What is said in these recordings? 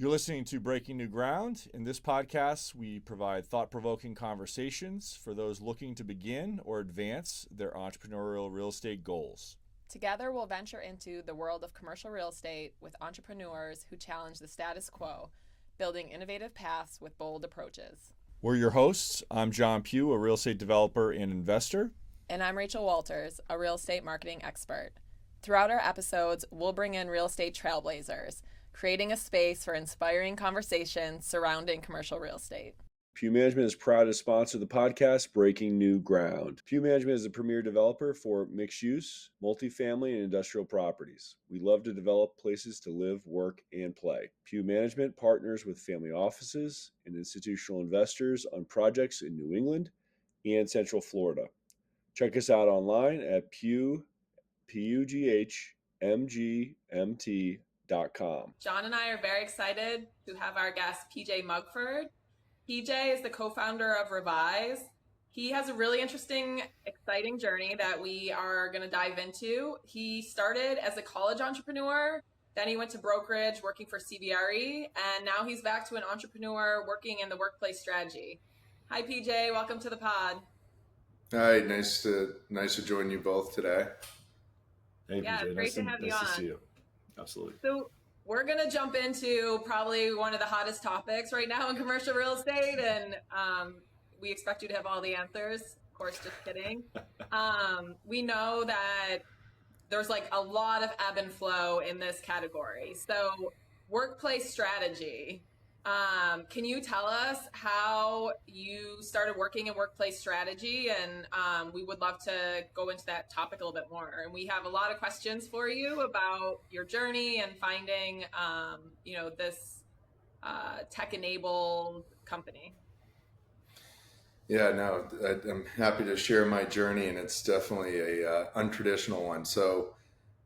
You're listening to Breaking New Ground. In this podcast, we provide thought-provoking conversations for those looking to begin or advance their entrepreneurial real estate goals. Together, we'll venture into the world of commercial real estate with entrepreneurs who challenge the status quo, building innovative paths with bold approaches. We're your hosts. I'm John Pugh, a real estate developer and investor. And I'm Rachel Walters, a real estate marketing expert. Throughout our episodes, we'll bring in real estate trailblazers, creating a space for inspiring conversations surrounding commercial real estate. Pugh Management is proud to sponsor the podcast Breaking New Ground. Pugh Management is a premier developer for mixed-use, multifamily, and industrial properties. We love to develop places to live, work, and play. Pugh Management partners with family offices and institutional investors on projects in New England and Central Florida. Check us out online at pughmgmt.com. John and I are very excited to have our guest, PJ Mugford. PJ is the co-founder of Revise. He has a really interesting, exciting journey that we are going to dive into. He started as a college entrepreneur, then he went to brokerage working for CBRE, and now he's back to an entrepreneur working in the workplace strategy. Hi, PJ. Welcome to the pod. Hi, nice to join you both today. Hey, yeah, PJ. Great to have you on. Nice to see you. Absolutely. So we're going to jump into probably one of the hottest topics right now in commercial real estate, and we expect you to have all the answers. Of course, just kidding. We know that there's like a lot of ebb and flow in this category. So workplace strategy. Can you tell us how you started working in workplace strategy? And we would love to go into that topic a little bit more. And we have a lot of questions for you about your journey and finding, this tech-enabled company. Yeah, no, I'm happy to share my journey, and it's definitely a untraditional one. So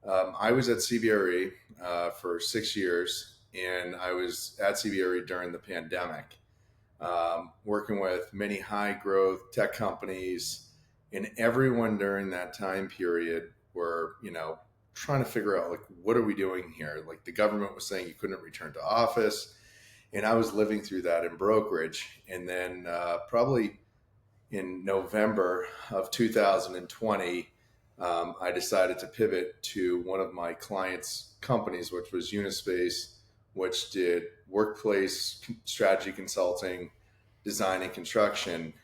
I was at CBRE for 6 years. And I was at CBRE during the pandemic, working with many high growth tech companies, and everyone during that time period were, trying to figure out, like, what are we doing here? Like, the government was saying you couldn't return to office. And I was living through that in brokerage. And then probably in November of 2020, I decided to pivot to one of my clients' companies, which was Unispace, which did workplace strategy consulting, design and construction.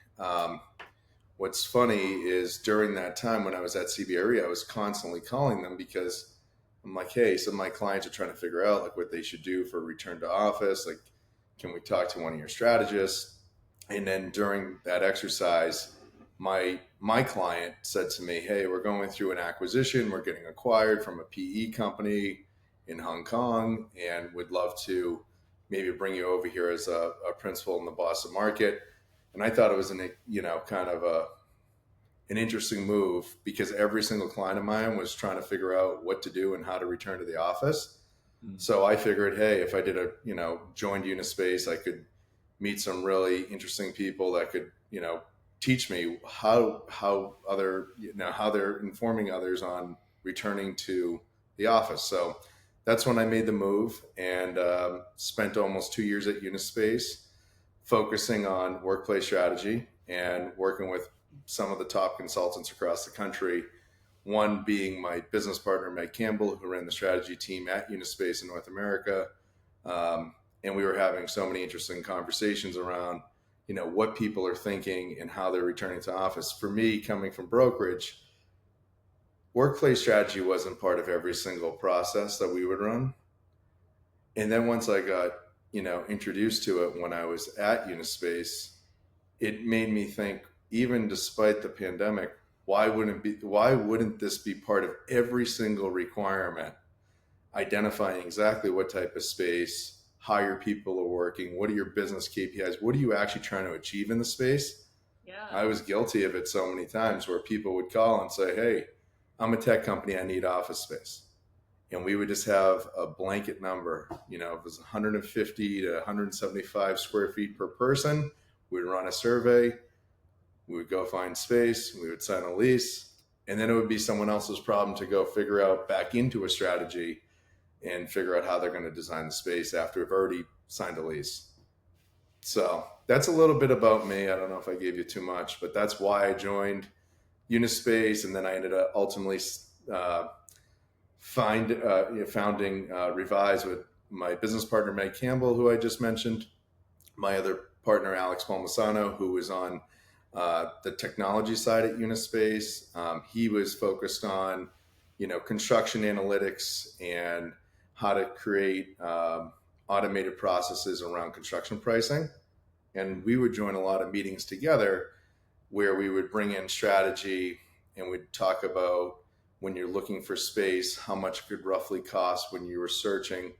What's funny is during that time when I was at CBRE, I was constantly calling them because I'm like, hey, some of my clients are trying to figure out like what they should do for return to office. Like, can we talk to one of your strategists? And then during that exercise, my client said to me, hey, we're going through an acquisition. We're getting acquired from a PE company in Hong Kong, and would love to maybe bring you over here as a principal in the Boston market. And I thought it was an interesting move because every single client of mine was trying to figure out what to do and how to return to the office. Mm-hmm. So I figured, hey, if I did joined Unispace, I could meet some really interesting people that could, teach me how they're informing others on returning to the office. So that's when I made the move and spent almost 2 years at Unispace focusing on workplace strategy and working with some of the top consultants across the country, one being my business partner, Meg Campbell, who ran the strategy team at Unispace in North America. And we were having so many interesting conversations around, what people are thinking and how they're returning to office. For me, coming from brokerage, workplace strategy wasn't part of every single process that we would run. And then once I got, introduced to it when I was at Unispace, it made me think, even despite the pandemic, why wouldn't this be part of every single requirement? Identifying exactly what type of space, how your people are working, what are your business KPIs, what are you actually trying to achieve in the space? Yeah. I was guilty of it so many times where people would call and say, hey, I'm a tech company, I need office space. And we would just have a blanket number, if it was 150 to 175 square feet per person, we'd run a survey, we would go find space, we would sign a lease, and then it would be someone else's problem to go figure out back into a strategy and figure out how they're going to design the space after we've already signed a lease. So that's a little bit about me. I don't know if I gave you too much, but that's why I joined Unispace, and then I ended up ultimately founding Revise with my business partner Meg Campbell, who I just mentioned, my other partner Alex Palmisano, who was on the technology side at Unispace. He was focused on construction analytics and how to create automated processes around construction pricing. And we would join a lot of meetings together where we would bring in strategy and we'd talk about, when you're looking for space, how much it could roughly cost when you were searching.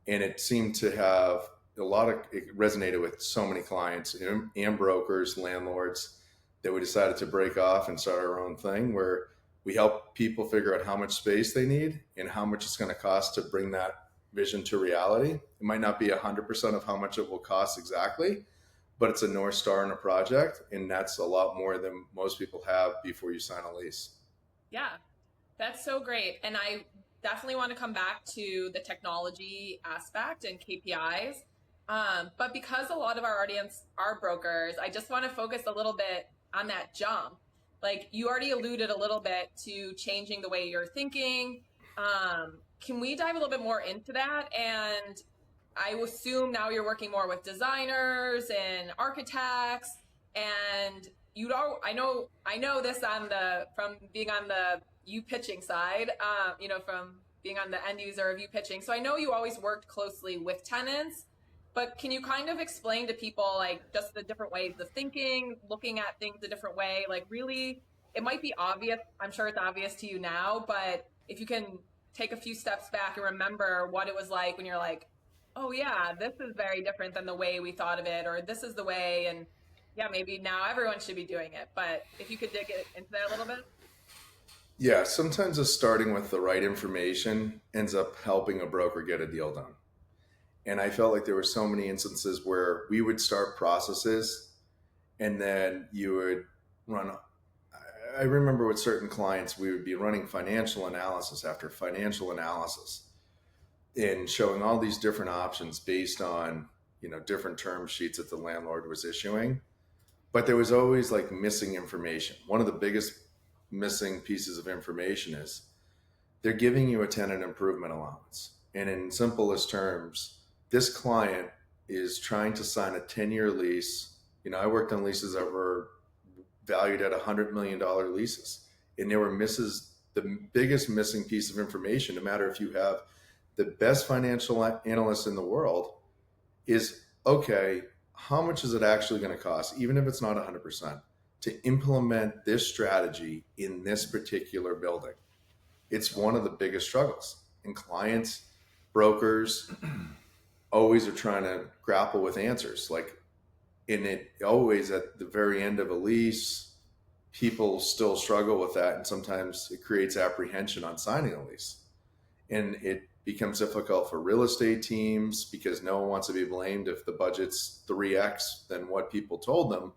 And it seemed to have it resonated with so many clients and brokers, landlords, that we decided to break off and start our own thing where we help people figure out how much space they need and how much it's going to cost to bring that vision to reality. It might not be 100% of how much it will cost exactly, but it's a North Star in a project. And that's a lot more than most people have before you sign a lease. Yeah, that's so great. And I definitely want to come back to the technology aspect and KPIs. But because a lot of our audience are brokers, I just want to focus a little bit on that jump. Like you already alluded a little bit to changing the way you're thinking. Can we dive a little bit more into that? And I assume now you're working more with designers and architects, and I know this from being on the you pitching side, from being on the end user of you pitching. So I know you always worked closely with tenants, but can you kind of explain to people like just the different ways of thinking, looking at things a different way? Like really, it might be obvious. I'm sure it's obvious to you now, but if you can take a few steps back and remember what it was like when you're like, oh yeah, this is very different than the way we thought of it, or this is the way, and yeah, maybe now everyone should be doing it. But if you could dig into that a little bit. Yeah, sometimes just starting with the right information ends up helping a broker get a deal done. And I felt like there were so many instances where we would start processes and then you would run. I remember with certain clients, we would be running financial analysis after financial analysis and showing all these different options based on, different term sheets that the landlord was issuing. But there was always like missing information. One of the biggest missing pieces of information is they're giving you a tenant improvement allowance. And in simplest terms, this client is trying to sign a 10-year lease. I worked on leases that were valued at $100 million leases. And there were the biggest missing piece of information, no matter if you have the best financial analyst in the world, is, okay, how much is it actually going to cost, even if it's not 100%, to implement this strategy in this particular building? It's one of the biggest struggles. And clients, brokers, always are trying to grapple with answers. And it always at the very end of a lease, people still struggle with that. And sometimes it creates apprehension on signing a lease. And it becomes difficult for real estate teams because no one wants to be blamed if the budget's 3x than what people told them.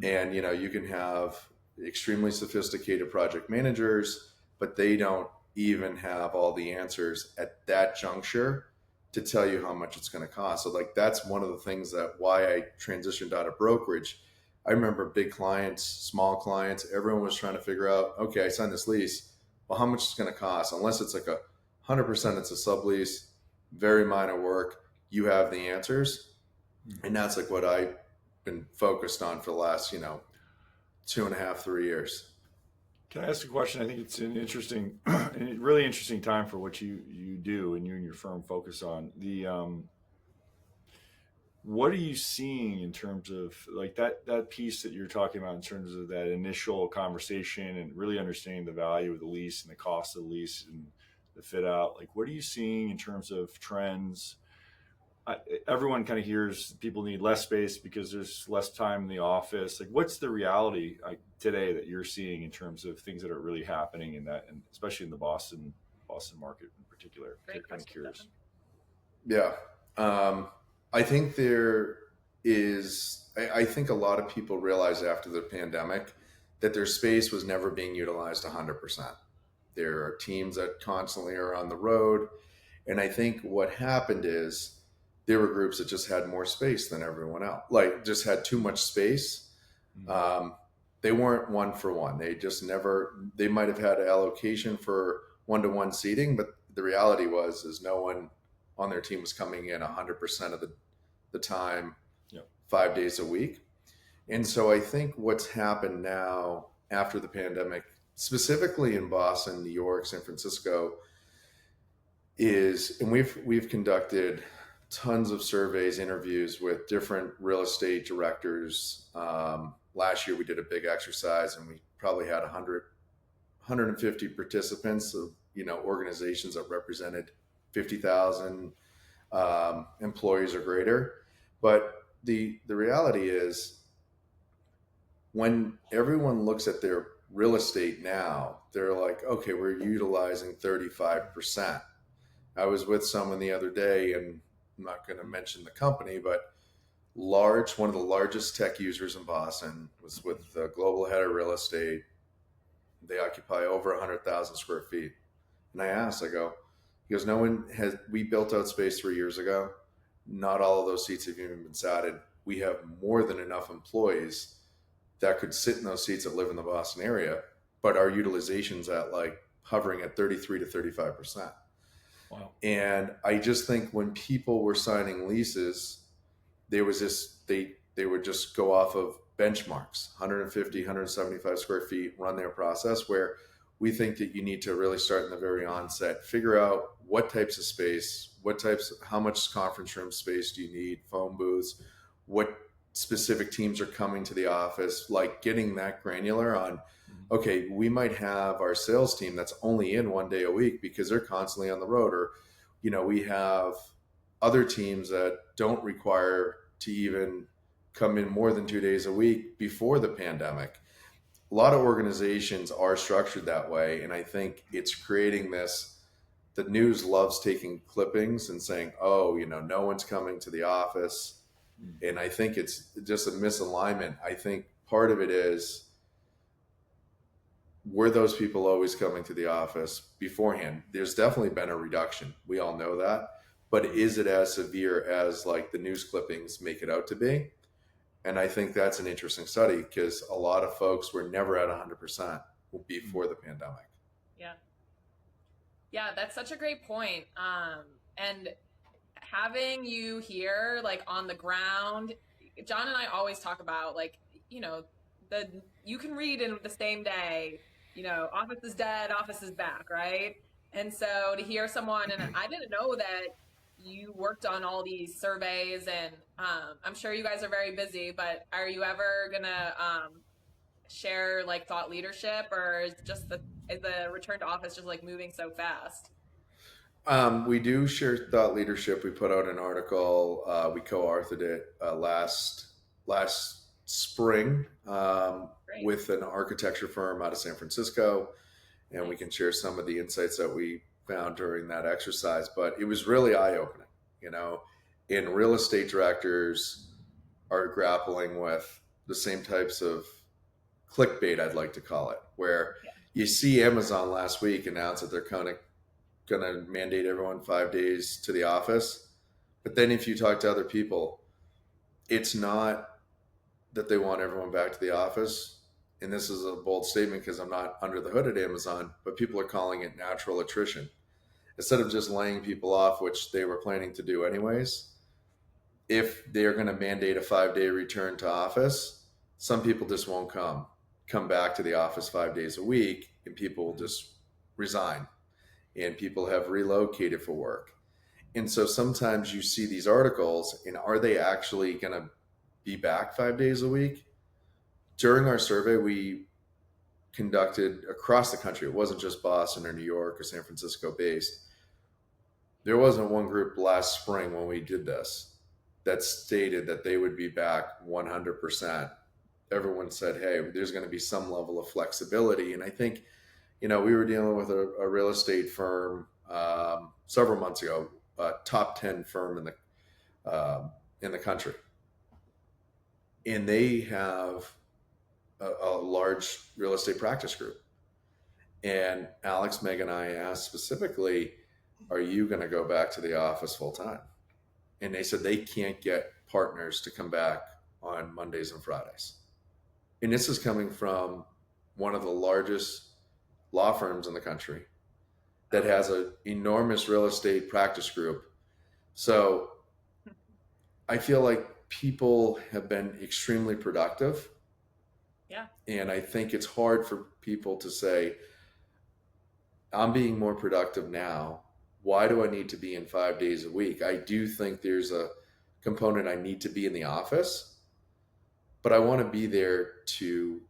And, you can have extremely sophisticated project managers, but they don't even have all the answers at that juncture to tell you how much it's going to cost. So that's one of the things that why I transitioned out of brokerage. I remember big clients, small clients, everyone was trying to figure out, okay, I signed this lease. Well, how much it's going to cost? Unless it's like 100%, it's a sublease, very minor work. You have the answers. And that's like what I've been focused on for the last, 2.5, 3 years. Can I ask a question? I think it's an interesting, really interesting time for what you do and you and your firm focus on. What are you seeing in terms of like that piece that you're talking about in terms of that initial conversation and really understanding the value of the lease and the cost of the lease and the fit out? Like, what are you seeing in terms of trends? Everyone kind of hears people need less space because there's less time in the office. Like, what's the reality today that you're seeing in terms of things that are really happening in that, and especially in the Boston market in particular? Great Kind of curious. Yeah. I think there is, I think a lot of people realized after the pandemic that their space was never being utilized 100%. There are teams that constantly are on the road. And I think what happened is there were groups that just had more space than everyone else, like just had too much space. They weren't one for one. They just never, they might have had an allocation for one-to-one seating, but the reality is no one on their team was coming in 100% of the time, Yep. 5 days a week. And so I think what's happened now after the pandemic, specifically in Boston, New York, San Francisco, is, and we've conducted tons of surveys, interviews with different real estate directors. Last year we did a big exercise, and we probably had 150 participants of organizations that represented 50,000 employees or greater. But the reality is, when everyone looks at their real estate now, they're like, okay, we're utilizing 35%. I was with someone the other day, and I'm not going to mention the company, but one of the largest tech users in Boston was with the global head of real estate. They occupy over 100,000 square feet. And I asked, he goes, we built out space 3 years ago. Not all of those seats have even been satted. We have more than enough employees that could sit in those seats that live in the Boston area, but our utilization's at hovering at 33 to 35%. Wow. And I just think when people were signing leases, they would just go off of benchmarks, 150, 175 square feet, run their process, where we think that you need to really start in the very onset, figure out what types of space, how much conference room space do you need, phone booths, what specific teams are coming to the office, getting that granular on, okay, we might have our sales team that's only in 1 day a week because they're constantly on the road, or, we have other teams that don't require to even come in more than 2 days a week before the pandemic. A lot of organizations are structured that way. And I think it's creating the news loves taking clippings and saying, oh, no one's coming to the office. And I think it's just a misalignment. I think part of it is, were those people always coming to the office beforehand? There's definitely been a reduction. We all know that. But is it as severe as the news clippings make it out to be? And I think that's an interesting study, because a lot of folks were never at 100% before the pandemic. Yeah, that's such a great point. And having you here, on the ground, John and I always talk about, you can read in the same day, office is dead, office is back, right? And so to hear someone, and I didn't know that you worked on all these surveys, and I'm sure you guys are very busy, but are you ever gonna share thought leadership, or is the return to office just moving so fast? We do share thought leadership. We put out an article. We co-authored it last spring with an architecture firm out of San Francisco, and we can share some of the insights that we found during that exercise. But it was really eye-opening. And real estate directors are grappling with the same types of clickbait, I'd like to call it, where you see Amazon last week announce that they're going to mandate everyone 5 days to the office. But then if you talk to other people, it's not that they want everyone back to the office. And this is a bold statement because I'm not under the hood at Amazon, but people are calling it natural attrition. Instead of just laying people off, which they were planning to do anyways, if they're going to mandate a 5-day return to office, some people just won't come back to the office 5 days a week, and people will just resign. And people have relocated for work. And so sometimes you see these articles, and are they actually going to be back 5 days a week? During our survey, we conducted across the country. It wasn't just Boston or New York or San Francisco based. There wasn't one group last spring when we did this that stated that they would be back 100%. Everyone said, hey, there's going to be some level of flexibility. And I think, we were dealing with a real estate firm several months ago, a top 10 firm in the country. And they have a large real estate practice group. And Alex, Meg, and I asked specifically, are you going to go back to the office full time? And they said they can't get partners to come back on Mondays and Fridays. And this is coming from one of the largest law firms in the country that has an enormous real estate practice group. So I feel like people have been extremely productive. Yeah. And I think it's hard for people to say, I'm being more productive now. Why do I need to be in 5 days a week? I do think there's a component I need to be in the office, but I want to be there to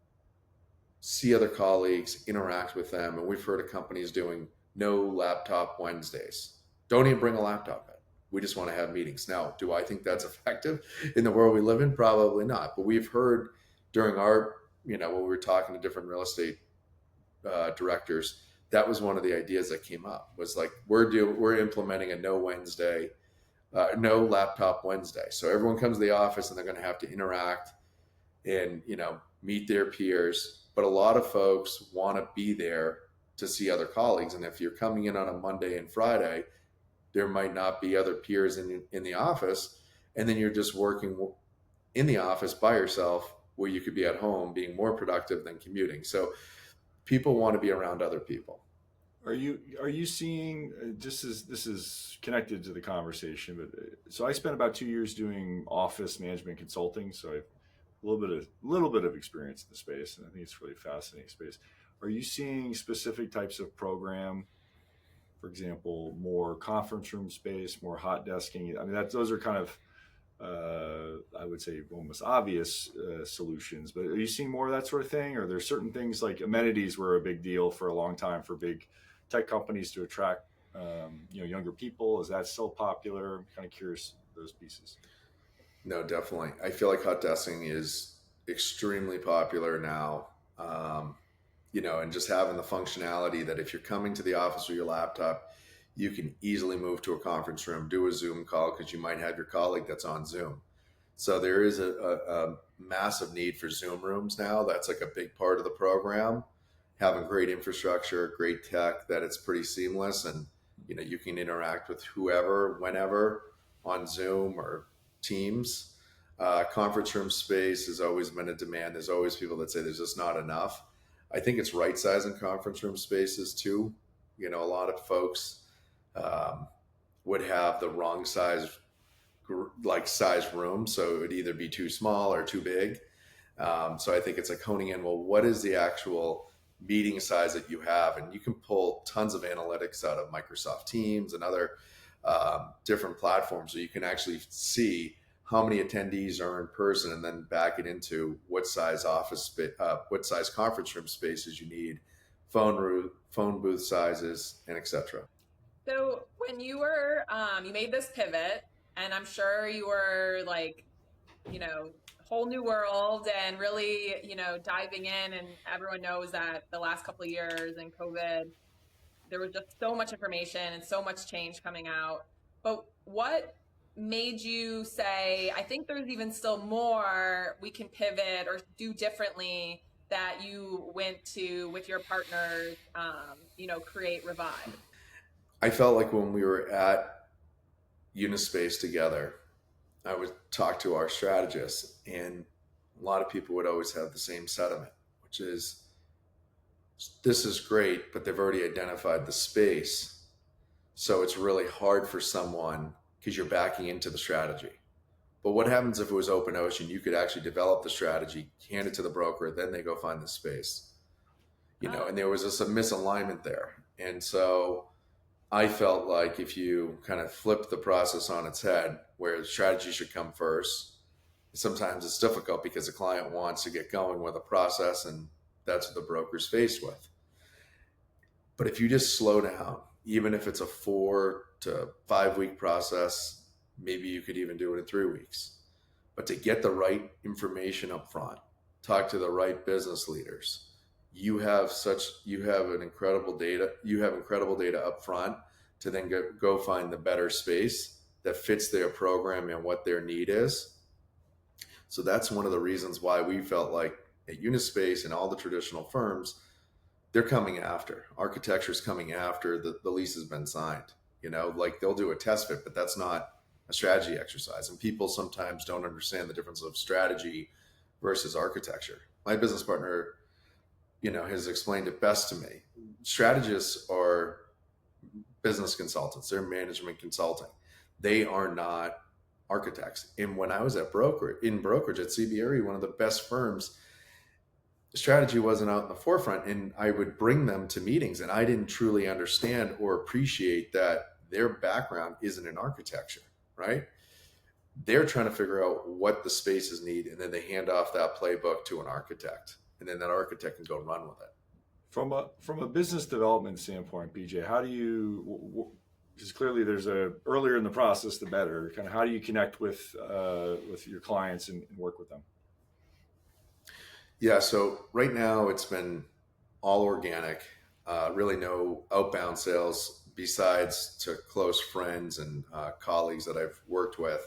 see other colleagues, interact with them. And we've heard of companies doing no laptop Wednesdays. Don't even bring a laptop in. We just want to have meetings. Now, do I think that's effective in the world we live in? Probably not. But we've heard during our, when we were talking to different real estate directors, that was one of the ideas that came up, was like, we're implementing a no laptop Wednesday. So everyone comes to the office and they're going to have to interact and, meet their peers. But a lot of folks want to be there to see other colleagues. And if you're coming in on a Monday and Friday, there might not be other peers in the office. And then you're just working in the office by yourself, where you could be at home being more productive than commuting. So people want to be around other people. Are you seeing, this is connected to the conversation, but so I spent about 2 years doing office management consulting. So I have a little bit of experience in the space, and I think it's a really fascinating space. Are you seeing specific types of program, for example, more conference room space, more hot desking? I mean, those are kind of, I would say, almost obvious solutions, but are you seeing more of that sort of thing? Or are there certain things like amenities were a big deal for a long time for big tech companies to attract younger people? Is that still popular? I'm kind of curious those pieces. No, definitely. I feel like hot desking is extremely popular now. And just having the functionality that if you're coming to the office with your laptop, you can easily move to a conference room, do a Zoom call, because you might have your colleague that's on Zoom. So there is a massive need for Zoom rooms now. That's like a big part of the program. Having great infrastructure, great tech, that it's pretty seamless, and you can interact with whoever, whenever, on Zoom or Teams. Conference room space has always been a demand. There's always people that say there's just not enough. I think it's right sizing conference room spaces too. A lot of folks would have the wrong size room, so it would either be too small or too big. So I think it's like honing in, well, what is the actual meeting size that you have? And you can pull tons of analytics out of Microsoft Teams and other different platforms, so you can actually see how many attendees are in person, and then back it into what size what size conference room spaces you need, phone booth sizes, and etc. So when you were, you made this pivot, and I'm sure you were like, whole new world and really, diving in. And everyone knows that the last couple of years and COVID, there was just so much information and so much change coming out. But what made you say, I think there's even still more we can pivot or do differently, that you went to with your partners, create Revive? I felt like when we were at Unispace together, I would talk to our strategists, and a lot of people would always have the same sentiment, which is, this is great, but they've already identified the space. So it's really hard for someone, because you're backing into the strategy. But what happens if it was open ocean? You could actually develop the strategy, hand it to the broker, then they go find the space. And there was just a misalignment there. And so I felt like if you kind of flip the process on its head, where the strategy should come first, sometimes it's difficult because the client wants to get going with a process, and that's what the broker's faced with. But if you just slow down, even if it's a 4 to 5 week process, maybe you could even do it in 3 weeks. But to get the right information up front, talk to the right business leaders, you have incredible data up front to then go find the better space that fits their program and what their need is. So that's one of the reasons why we felt like at Unispace and all the traditional firms, they're coming after. Architecture is coming after the lease has been signed. Like they'll do a test fit, but that's not a strategy exercise. And people sometimes don't understand the difference of strategy versus architecture. My business partner, has explained it best to me. Strategists are business consultants, they're management consulting. They are not architects. And when I was in brokerage at CBRE, one of the best firms, strategy wasn't out in the forefront, and I would bring them to meetings and I didn't truly understand or appreciate that their background isn't in architecture, right? They're trying to figure out what the spaces need, and then they hand off that playbook to an architect, and then that architect can go run with it. From a business development standpoint, BJ, how do you? Because clearly there's earlier in the process the better. Kind of how do you connect with your clients and work with them? Yeah, so right now it's been all organic, really no outbound sales besides to close friends and colleagues that I've worked with.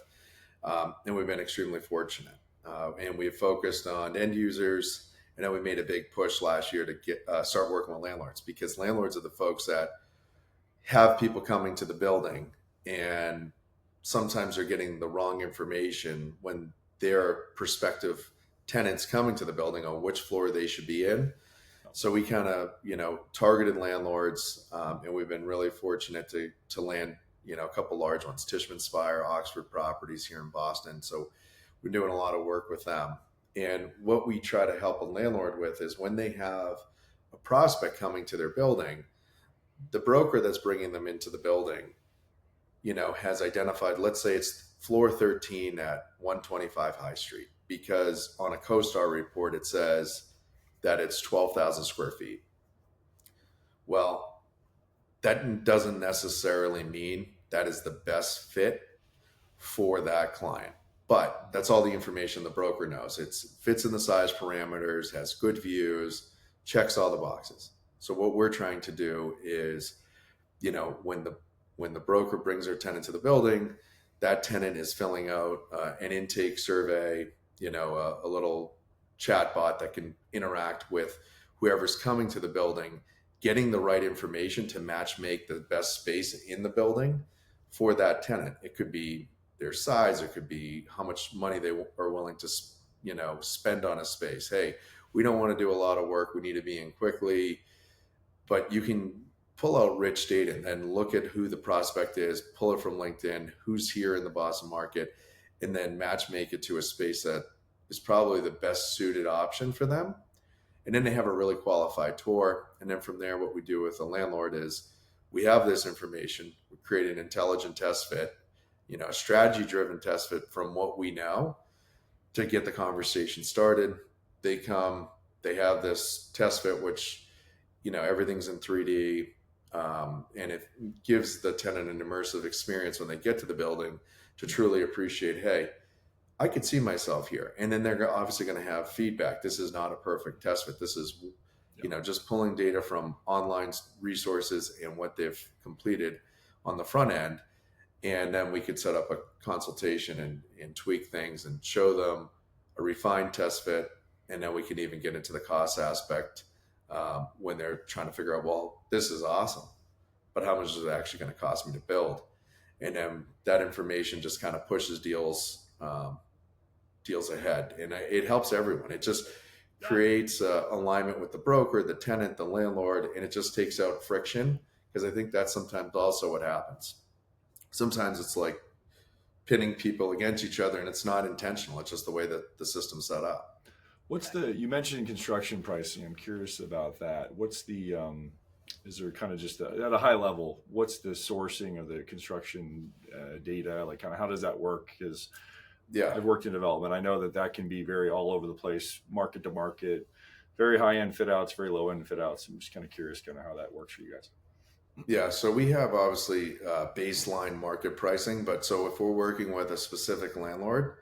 And we've been extremely fortunate. And we've focused on end users. And then we made a big push last year to start working with landlords, because landlords are the folks that have people coming to the building, and sometimes they're getting the wrong information when their prospective tenants coming to the building on which floor they should be in. So we kind of, targeted landlords, and we've been really fortunate to land, a couple large ones, Tishman Speyer, Oxford Properties here in Boston. So we're doing a lot of work with them. And what we try to help a landlord with is when they have a prospect coming to their building, the broker that's bringing them into the building, has identified, let's say it's floor 13 at 125 High Street, because on a CoStar report, it says that it's 12,000 square feet. Well, that doesn't necessarily mean that is the best fit for that client. But that's all the information the broker knows. It fits in the size parameters, has good views, checks all the boxes. So what we're trying to do is, when the broker brings their tenant to the building, that tenant is filling out an intake survey, a little chat bot that can interact with whoever's coming to the building, getting the right information to match make the best space in the building for that tenant. It could be their size, it could be how much money they are willing to, spend on a space. Hey, we don't want to do a lot of work, we need to be in quickly, but you can pull out rich data and then look at who the prospect is, pull it from LinkedIn, who's here in the Boston market, and then match make it to a space that is probably the best suited option for them. And then they have a really qualified tour. And then from there, what we do with the landlord is we have this information, we create an intelligent test fit, a strategy driven test fit from what we know to get the conversation started. They come, they have this test fit, which, everything's in 3D. And it gives the tenant an immersive experience when they get to the building to truly appreciate, hey, I could see myself here. And then they're obviously going to have feedback. This is not a perfect test fit. This is, just pulling data from online resources and what they've completed on the front end. And then we could set up a consultation and tweak things and show them a refined test fit. And then we can even get into the cost aspect when they're trying to figure out, well, this is awesome, but how much is it actually going to cost me to build? And then that information just kind of pushes deals ahead, and it helps everyone. It just creates alignment with the broker, the tenant, the landlord, and it just takes out friction, because I think that's sometimes also what happens. Sometimes it's like pitting people against each other, and it's not intentional. It's just the way that the system's set up. You mentioned construction pricing. I'm curious about that. Is there kind of just at a high level, what's the sourcing of the construction data? Like kind of how does that work? Because I've worked in development. I know that can be very all over the place, market to market, very high end fit outs, very low end fit outs. I'm just kind of curious kind of how that works for you guys. Yeah, so we have obviously baseline market pricing, but so if we're working with a specific landlord,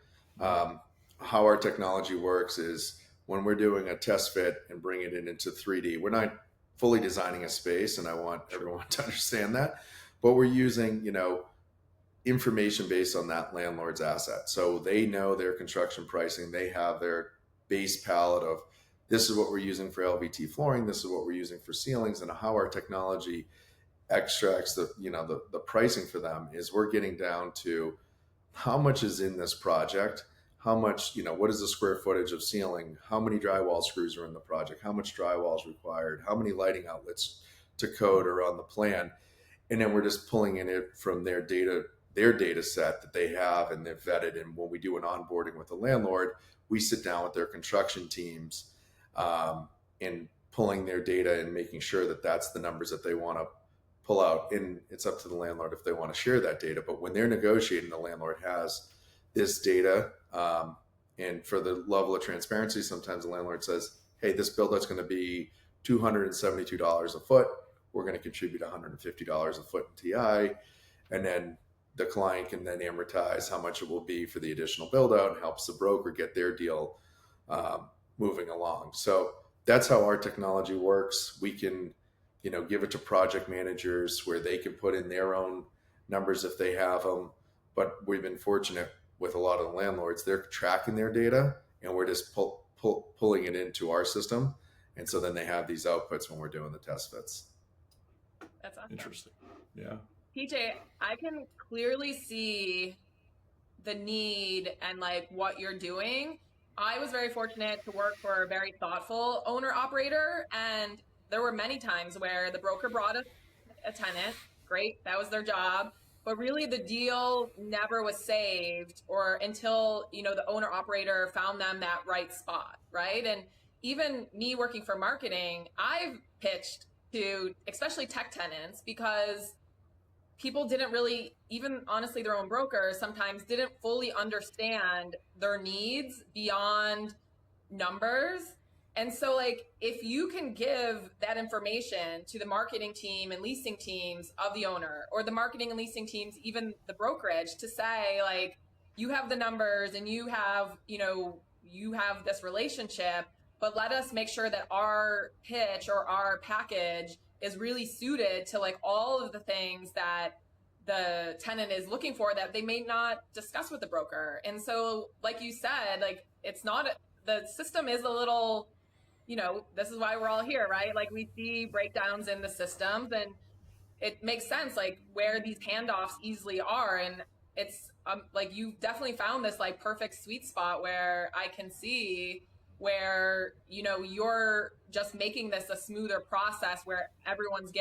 how our technology works is when we're doing a test fit and bringing it into 3D, we're not fully designing a space, and I want everyone to understand that, but we're using, information based on that landlord's asset. So they know their construction pricing, they have their base palette of this is what we're using for LVT flooring, this is what we're using for ceilings, and how our technology extracts the pricing for them is we're getting down to how much is in this project, how much, what is the square footage of ceiling, how many drywall screws are in the project, how much drywall is required, how many lighting outlets to code are on the plan. And then we're just pulling in it from their data set that they have and they've vetted. And when we do an onboarding with the landlord, we sit down with their construction teams and pulling their data and making sure that that's the numbers that they want to pull out. And it's up to the landlord if they want to share that data. But when they're negotiating, the landlord has this data. And for the level of transparency, sometimes the landlord says, hey, this build out's going to be $272 a foot. We're going to contribute $150 a foot in TI. And then the client can then amortize how much it will be for the additional build out, and helps the broker get their deal moving along. So that's how our technology works. We can, give it to project managers where they can put in their own numbers if they have them. But we've been fortunate with a lot of the landlords, they're tracking their data and we're just pulling it into our system. And so then they have these outputs when we're doing the test fits. That's awesome. Interesting. Yeah. PJ, I can clearly see the need and like what you're doing. I was very fortunate to work for a very thoughtful owner operator, and there were many times where the broker brought a tenant. Great, that was their job. But really the deal never was saved or until, the owner operator found them that right spot, right? And even me working for marketing, I've pitched to especially tech tenants because people didn't really, even honestly their own brokers sometimes didn't fully understand their needs beyond numbers. And so like, if you can give that information to the marketing team and leasing teams of the owner, or the marketing and leasing teams, even the brokerage, to say like, you have the numbers and you have this relationship, but let us make sure that our pitch or our package is really suited to like all of the things that the tenant is looking for that they may not discuss with the broker. And so, like you said, like the system is a little, this is why we're all here, right? Like we see breakdowns in the systems, and it makes sense like where these handoffs easily are. And it's like you've definitely found this like perfect sweet spot where I can see where, you're just making this a smoother process where everyone's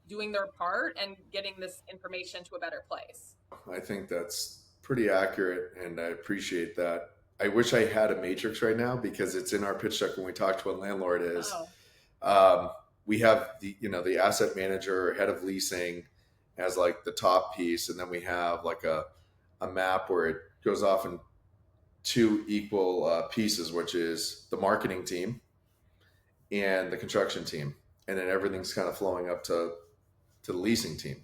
doing their part and getting this information to a better place. I think that's pretty accurate, and I appreciate that. I wish I had a matrix right now because it's in our pitch deck when we talk to what landlord is. We have the asset manager, head of leasing as like the top piece. And then we have like a map where it goes off in two equal pieces, which is the marketing team and the construction team. And then everything's kind of flowing up to the leasing team.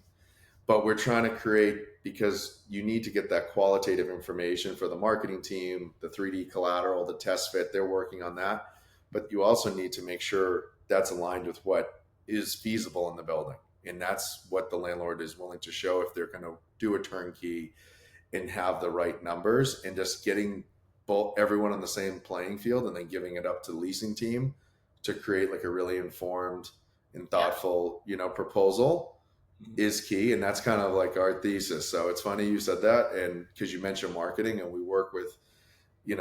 But we're trying to create, because you need to get that qualitative information for the marketing team, the 3D collateral, the test fit, they're working on that. But you also need to make sure that's aligned with what is feasible in the building. And that's what the landlord is willing to show if they're going to do a turnkey and have the right numbers, and just getting everyone on the same playing field and then giving it up to the leasing team to create like a really informed and thoughtful, proposal is key. And that's kind of like our thesis. So it's funny you said that, and because you mentioned marketing, and we work with,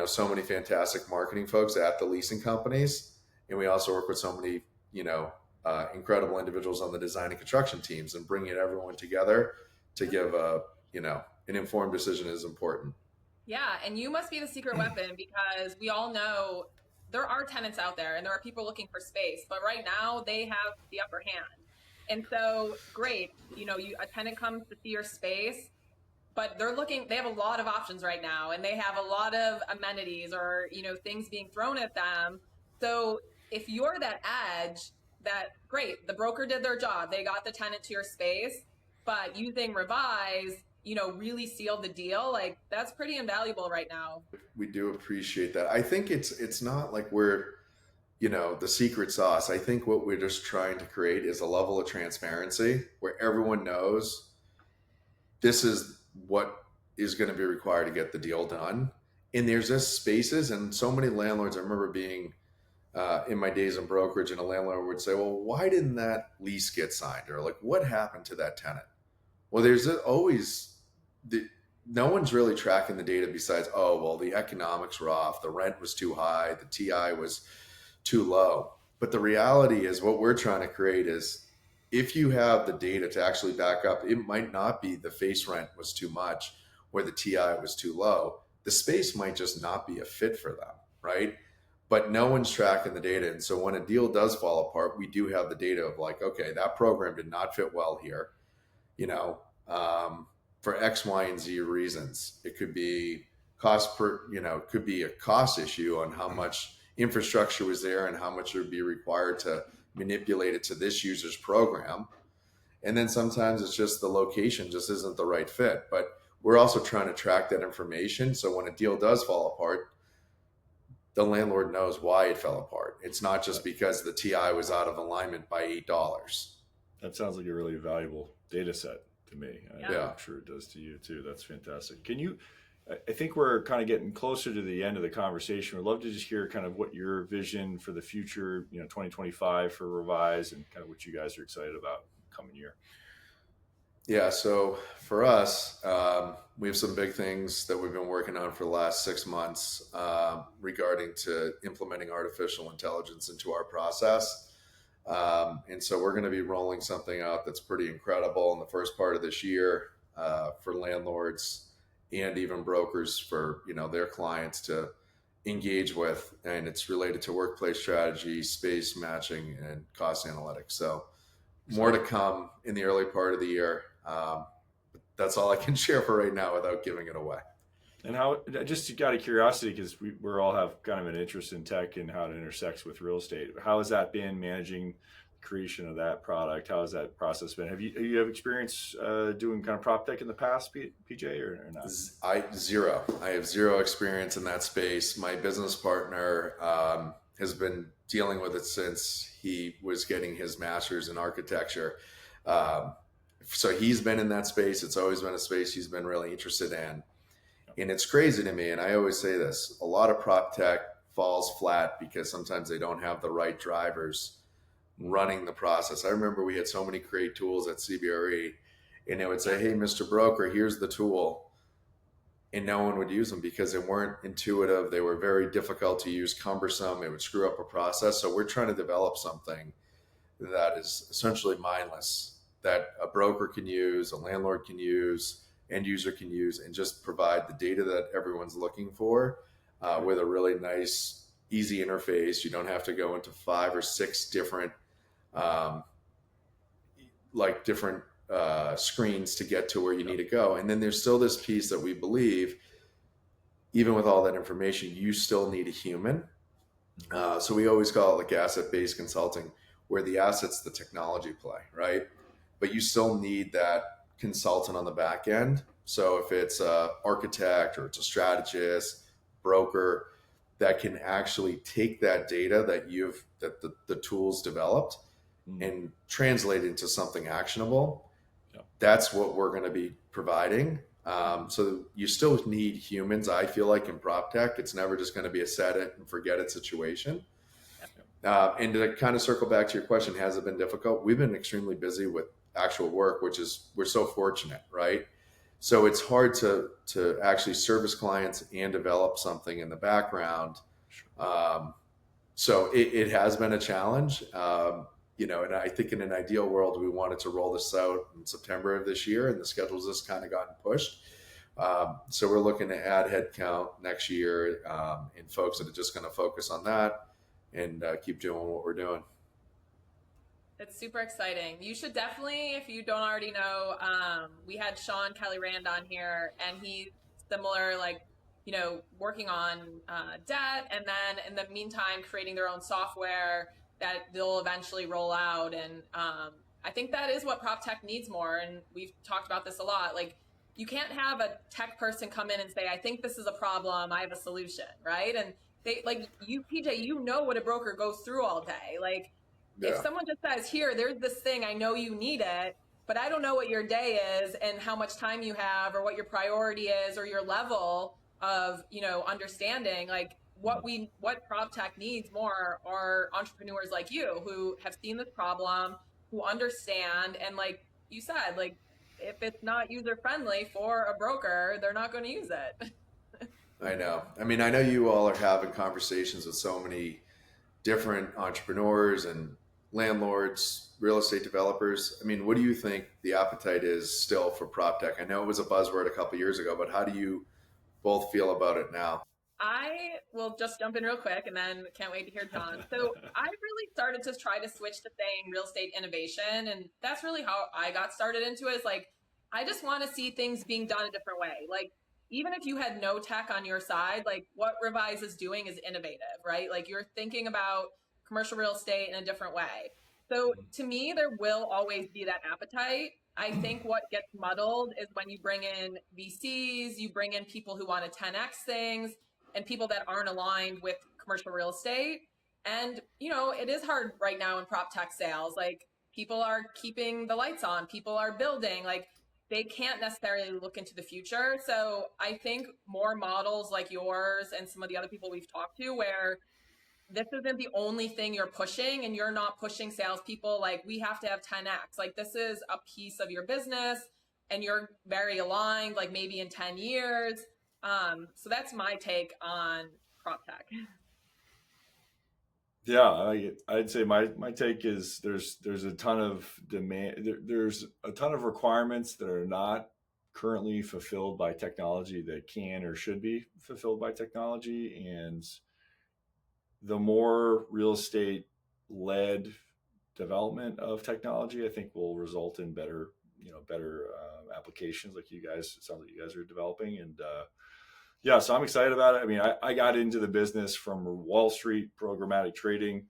so many fantastic marketing folks at the leasing companies. And we also work with so many, incredible individuals on the design and construction teams, and bringing everyone together to give an informed decision is important. Yeah. And you must be the secret weapon, because we all know there are tenants out there and there are people looking for space, but right now they have the upper hand. And so great, a tenant comes to see your space, but they have a lot of options right now, and they have a lot of amenities or, things being thrown at them. So if you're that edge, that great, the broker did their job. They got the tenant to your space, but using Revise, really sealed the deal. Like that's pretty invaluable right now. We do appreciate that. I think it's not like we're, the secret sauce. I think what we're just trying to create is a level of transparency where everyone knows this is what is going to be required to get the deal done. And there's just spaces, and so many landlords, I remember being in my days in brokerage, and a landlord would say, well, why didn't that lease get signed? Or like, what happened to that tenant? Well, there's always no one's really tracking the data besides, oh, well, the economics were off, the rent was too high, the TI was too low. But the reality is, what we're trying to create is, if you have the data to actually back up, it might not be the face rent was too much or the TI was too low. The space might just not be a fit for them, right? But no one's tracking the data. And so when a deal does fall apart, we do have the data of like, okay, that program did not fit well here, you know, for X, Y, and Z reasons. It could be cost per, it could be a cost issue on how much infrastructure was there and how much would be required to manipulate it to this user's program. And then sometimes it's just the location just isn't the right fit. But we're also trying to track that information. So when a deal does fall apart, the landlord knows why it fell apart. It's not just because the TI was out of alignment by $8. That sounds like a really valuable data set to me. Yeah. I'm sure it does to you too. That's fantastic. I think we're kind of getting closer to the end of the conversation. We'd love to just hear kind of what your vision for the future, 2025 for Revise, and kind of what you guys are excited about coming year. Yeah, so for us, we have some big things that we've been working on for the last 6 months regarding to implementing artificial intelligence into our process. And so we're going to be rolling something out that's pretty incredible in the first part of this year for landlords and even brokers for their clients to engage with. And it's related to workplace strategy, space matching, and cost analytics. So more to come in the early part of the year. That's all I can share for right now without giving it away. And how, just out of curiosity, because we all have kind of an interest in tech and how it intersects with real estate. How has that been managing the creation of that product? How has that process been? Have you experience doing kind of PropTech in the past, PJ, or not? I have zero experience in that space. My business partner has been dealing with it since he was getting his master's in architecture. So he's been in that space. It's always been a space he's been really interested in. And it's crazy to me. And I always say this, a lot of prop tech falls flat because sometimes they don't have the right drivers running the process. I remember we had so many great tools at CBRE, and they would say, hey, Mr. Broker, here's the tool. And no one would use them because they weren't intuitive. They were very difficult to use, cumbersome. It would screw up a process. So we're trying to develop something that is essentially mindless, that a broker can use, a landlord can use, end user can use, and just provide the data that everyone's looking for with a really nice, easy interface. You don't have to go into 5 or 6 different screens to get to where you need to go. And then there's still this piece that we believe, even with all that information, you still need a human. So we always call it like asset-based consulting, where the asset's the technology play, right? But you still need that consultant on the back end. So if it's an architect or it's a strategist, broker, that can actually take that data that the tools developed and translate it into something actionable. Yep. That's what we're going to be providing. So you still need humans. I feel like in PropTech, it's never just going to be a set it and forget it situation. And to kind of circle back to your question, has it been difficult? We've been extremely busy with actual work, which is, we're so fortunate, right? So it's hard to actually service clients and develop something in the background. So it has been a challenge, and I think in an ideal world, we wanted to roll this out in September of this year, and the schedule's just kind of gotten pushed. So we're looking to add headcount next year and folks that are just going to focus on that and keep doing what we're doing. It's super exciting. You should definitely, if you don't already know, we had Sean Kelly Rand on here, and he's similar, working on debt, and then in the meantime, creating their own software that they'll eventually roll out. And I think that is what PropTech needs more. And we've talked about this a lot. Like, you can't have a tech person come in and say, I think this is a problem, I have a solution, right? And they, like you, PJ, what a broker goes through all day. If someone just says, here, there's this thing, I know you need it, but I don't know what your day is and how much time you have or what your priority is or your level, of, understanding like what PropTech needs more are entrepreneurs like you who have seen this problem, who understand, and like you said, like if it's not user friendly for a broker, they're not going to use it. I know. I mean, I know you all are having conversations with so many different entrepreneurs and landlords, real estate developers. I mean, what do you think the appetite is still for PropTech? I know it was a buzzword a couple years ago, but how do you both feel about it now? I will just jump in real quick and then can't wait to hear John. So I really started to try to switch to saying real estate innovation. And that's really how I got started into it. Is like, I just want to see things being done a different way. Like, even if you had no tech on your side, like what Revise is doing is innovative, right? Like you're thinking about commercial real estate in a different way. So to me, there will always be that appetite. I think what gets muddled is when you bring in VCs, you bring in people who want to 10x things, and people that aren't aligned with commercial real estate. And, it is hard right now in prop tech sales. Like people are keeping the lights on, people are building, like they can't necessarily look into the future. So I think more models like yours and some of the other people we've talked to where this isn't the only thing you're pushing and you're not pushing salespeople like we have to have 10x. Like this is a piece of your business and you're very aligned, like maybe in 10 years. So that's my take on prop tech. Yeah, I'd say my take is there's a ton of demand. There's a ton of requirements that are not currently fulfilled by technology that can or should be fulfilled by technology, and the more real estate led development of technology, I think will result in better applications like you guys. It sounds like you guys are developing, and yeah, so I'm excited about it. I mean, I got into the business from Wall Street programmatic trading,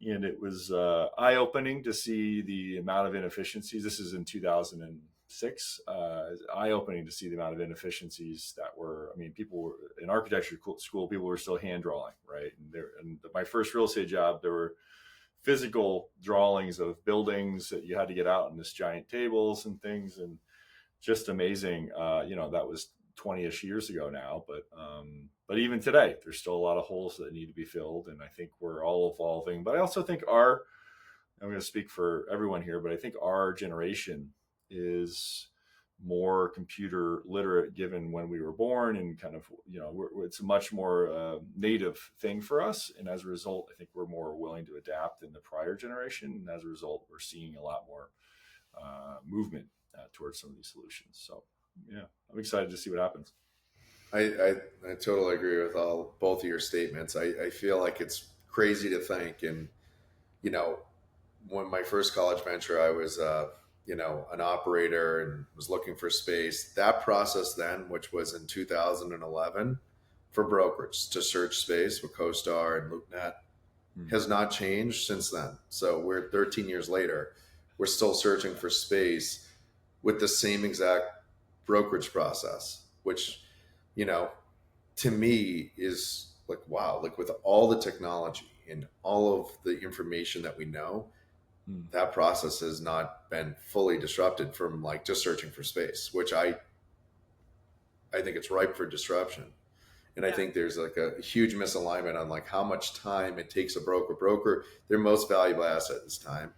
and it was eye opening to see the amount of inefficiencies. This is in 2006. Eye opening to see the amount of inefficiencies that were. I mean, people were in architecture school. People were still hand drawing, right? And my first real estate job, there were physical drawings of buildings that you had to get out in this giant tables and things, and just amazing. That was 20-ish years ago now, but even today, there's still a lot of holes that need to be filled, and I think we're all evolving. But I also think I'm going to speak for everyone here, but I think our generation is more computer literate given when we were born, and kind of it's a much more native thing for us, and as a result I think we're more willing to adapt than the prior generation, and as a result we're seeing a lot more movement towards some of these solutions. So yeah, I'm excited to see what happens. I totally agree with both of your statements. I feel like it's crazy to think, and when my first college venture, I was an operator and was looking for space. That process then, which was in 2011 for brokerage to search space with CoStar and LoopNet, has not changed since then. So we're 13 years later, we're still searching for space with the same exact brokerage process, which, to me is like, wow, like with all the technology and all of the information that we know, that process has not been fully disrupted from like just searching for space, which I think it's ripe for disruption. And I think there's like a huge misalignment on like how much time it takes a broker. Their most valuable asset is time.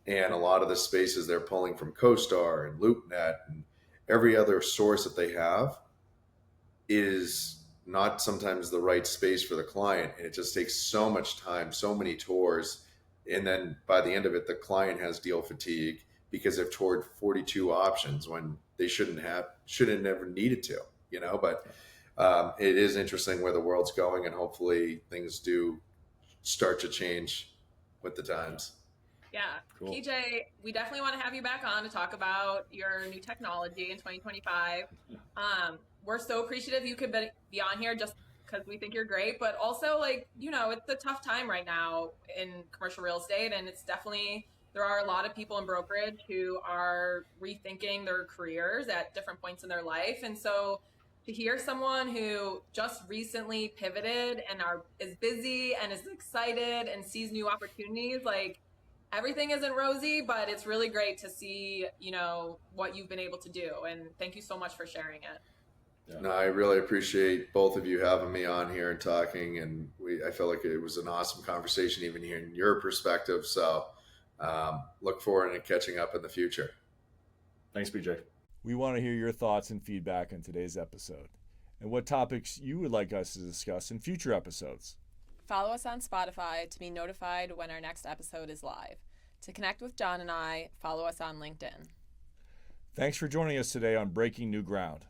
And a lot of the spaces they're pulling from CoStar and LoopNet and every other source that they have is not sometimes the right space for the client. And it just takes so much time, so many tours. And then by the end of it, the client has deal fatigue because they've toured 42 options when they shouldn't never needed to, but it is interesting where the world's going, and hopefully things do start to change with the times. Yeah. Cool. PJ, we definitely want to have you back on to talk about your new technology in 2025. We're so appreciative you could be on here just because we think you're great, but also like, it's a tough time right now in commercial real estate, and it's definitely, there are a lot of people in brokerage who are rethinking their careers at different points in their life. And so to hear someone who just recently pivoted and is busy and is excited and sees new opportunities, like everything isn't rosy, but it's really great to see, what you've been able to do. And thank you so much for sharing it. Yeah. No, I really appreciate both of you having me on here and talking, and I feel like it was an awesome conversation, even hearing your perspective. So look forward to catching up in the future. Thanks, BJ. We want to hear your thoughts and feedback on today's episode and what topics you would like us to discuss in future episodes. Follow us on Spotify to be notified when our next episode is live. To connect with John and I, follow us on LinkedIn. Thanks for joining us today on Breaking New Ground.